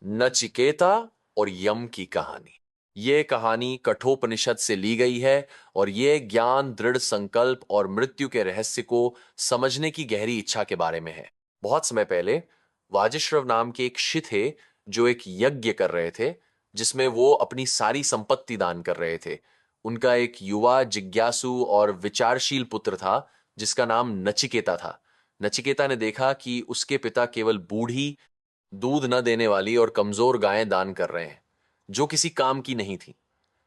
नचिकेता और यम की कहानी। ये कहानी कठोपनिषद से ली गई है और ये ज्ञान, दृढ़ संकल्प और मृत्यु के रहस्य को समझने की गहरी इच्छा के बारे में है। बहुत समय पहले वाजिश्रव नाम के एक ऋषि थे जो एक यज्ञ कर रहे थे जिसमें वो अपनी सारी संपत्ति दान कर रहे थे। उनका एक युवा, जिज्ञासु और विचारशील पुत्र था जिसका नाम नचिकेता था। नचिकेता ने देखा कि उसके पिता केवल बूढ़ी, दूध न देने वाली और कमजोर गायें दान कर रहे हैं जो किसी काम की नहीं थी।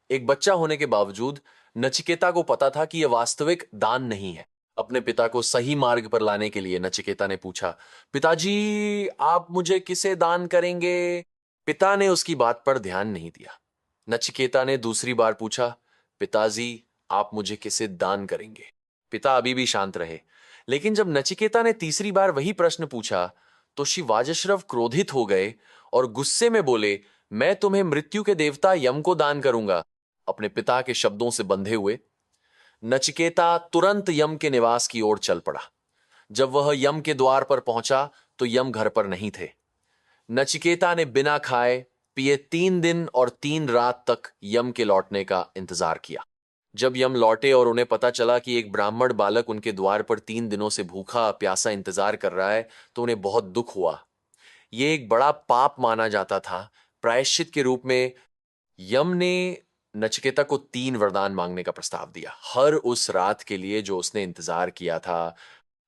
एक बच्चा होने के बावजूद नचिकेता को पता था कि यह वास्तविक दान नहीं है। अपने पिता को सही मार्ग पर लाने के लिए नचिकेता ने पूछा, पिताजी आप मुझे किसे दान करेंगे? पिता ने उसकी बात पर ध्यान नहीं दिया। नचिकेता ने दूसरी बार पूछा, पिताजी आप मुझे किसे दान करेंगे? पिता अभी भी शांत रहे। लेकिन जब नचिकेता ने तीसरी बार वही प्रश्न पूछा तो श्री वाजश्रव क्रोधित हो गए और गुस्से में बोले, मैं तुम्हें मृत्यु के देवता यम को दान करूंगा। अपने पिता के शब्दों से बंधे हुए नचिकेता तुरंत यम के निवास की ओर चल पड़ा। जब वह यम के द्वार पर पहुंचा तो यम घर पर नहीं थे। नचिकेता ने बिना खाए पिए 3 दिन और 3 रात तक यम के लौटने का इंतजार किया। जब यम लौटे और उन्हें पता चला कि एक ब्राह्मण बालक उनके द्वार पर 3 दिनों से भूखा प्यासा इंतजार कर रहा है तो उन्हें बहुत दुख हुआ। यह एक बड़ा पाप माना जाता था। प्रायश्चित के रूप में यम ने नचिकेता को 3 वरदान मांगने का प्रस्ताव दिया, हर उस रात के लिए जो उसने इंतजार किया था।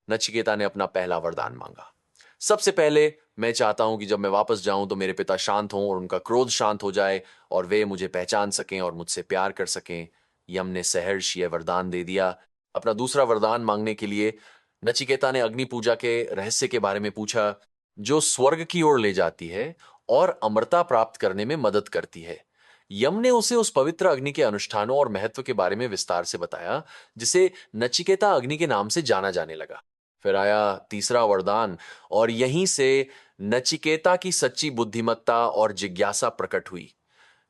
नचिकेता ने अपना पहला वरदान मांगा, सबसे पहले मैं चाहता हूं कि जब मैं वापस जाऊं तो मेरे पिता शांत हों और उनका क्रोध शांत हो जाए और वे मुझे पहचान सकें और मुझसे प्यार कर सकें। यम ने सहर्ष यह वरदान दे दिया। अपना दूसरा वरदान मांगने के लिए नचिकेता ने अग्नि पूजा के रहस्य के बारे में पूछा जो स्वर्ग की ओर ले जाती है और अमरता प्राप्त करने में मदद करती है। यम ने उसे उस पवित्र अग्नि के अनुष्ठानों और महत्व के बारे में विस्तार से बताया जिसे नचिकेता अग्नि के नाम से जाना जाने लगा। फिर आया तीसरा वरदान और यहीं से नचिकेता की सच्ची बुद्धिमत्ता और जिज्ञासा प्रकट हुई।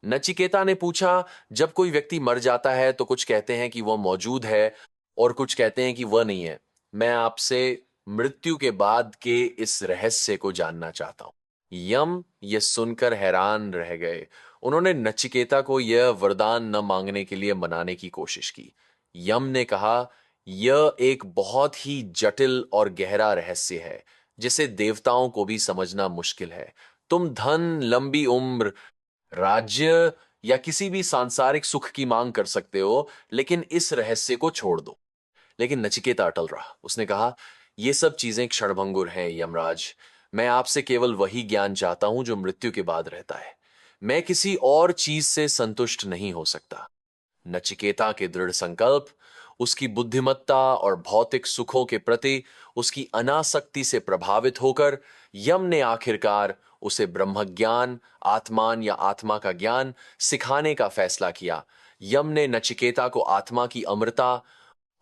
नचिकेता ने पूछा, जब कोई व्यक्ति मर जाता है तो कुछ कहते हैं कि वह मौजूद है और कुछ कहते हैं कि वह नहीं है। मैं आपसे मृत्यु के बाद के इस रहस्य को जानना चाहता हूं। यम ये सुनकर हैरान रह गए। उन्होंने नचिकेता को यह वरदान न मांगने के लिए मनाने की कोशिश की। यम ने कहा, यह एक बहुत ही जटिल और गहरा रहस्य है जिसे देवताओं को भी समझना मुश्किल है। तुम धन, लंबी उम्र, राज्य या किसी भी सांसारिक सुख की मांग कर सकते हो, लेकिन इस रहस्य को छोड़ दो। लेकिन नचिकेता अटल रहा। उसने कहा, ये सब चीजें क्षणभंगुर हैं यमराज। मैं आपसे केवल वही ज्ञान चाहता हूं जो मृत्यु के बाद रहता है। मैं किसी और चीज से संतुष्ट नहीं हो सकता। नचिकेता के दृढ़ संकल्प, उसकी बुद्धिमत्ता और भौतिक सुखों के प्रति उसकी अनासक्ति से प्रभावित होकर यम ने आखिरकार उसे ब्रह्मज्ञान, आत्मान या आत्मा का ज्ञान सिखाने का फैसला किया। यम ने नचिकेता को आत्मा की अमरता,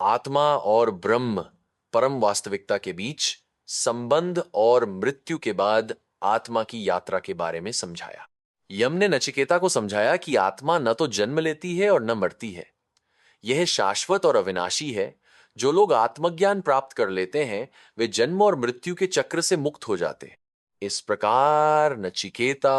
आत्मा और ब्रह्म, परम वास्तविकता के बीच संबंध और मृत्यु के बाद आत्मा की यात्रा के बारे में समझाया। यम ने नचिकेता को समझाया कि आत्मा न तो जन्म लेती है और न मरती है। यह शाश्वत और अविनाशी है। जो लोग आत्मज्ञान प्राप्त कर लेते हैं वे जन्म और मृत्यु के चक्र से मुक्त हो जाते हैं। इस प्रकार नचिकेता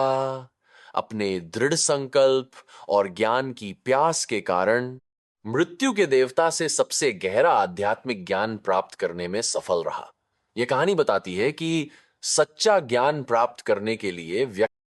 अपने दृढ़ संकल्प और ज्ञान की प्यास के कारण मृत्यु के देवता से सबसे गहरा आध्यात्मिक ज्ञान प्राप्त करने में सफल रहा। यह कहानी बताती है कि सच्चा ज्ञान प्राप्त करने के लिए व्यक्ति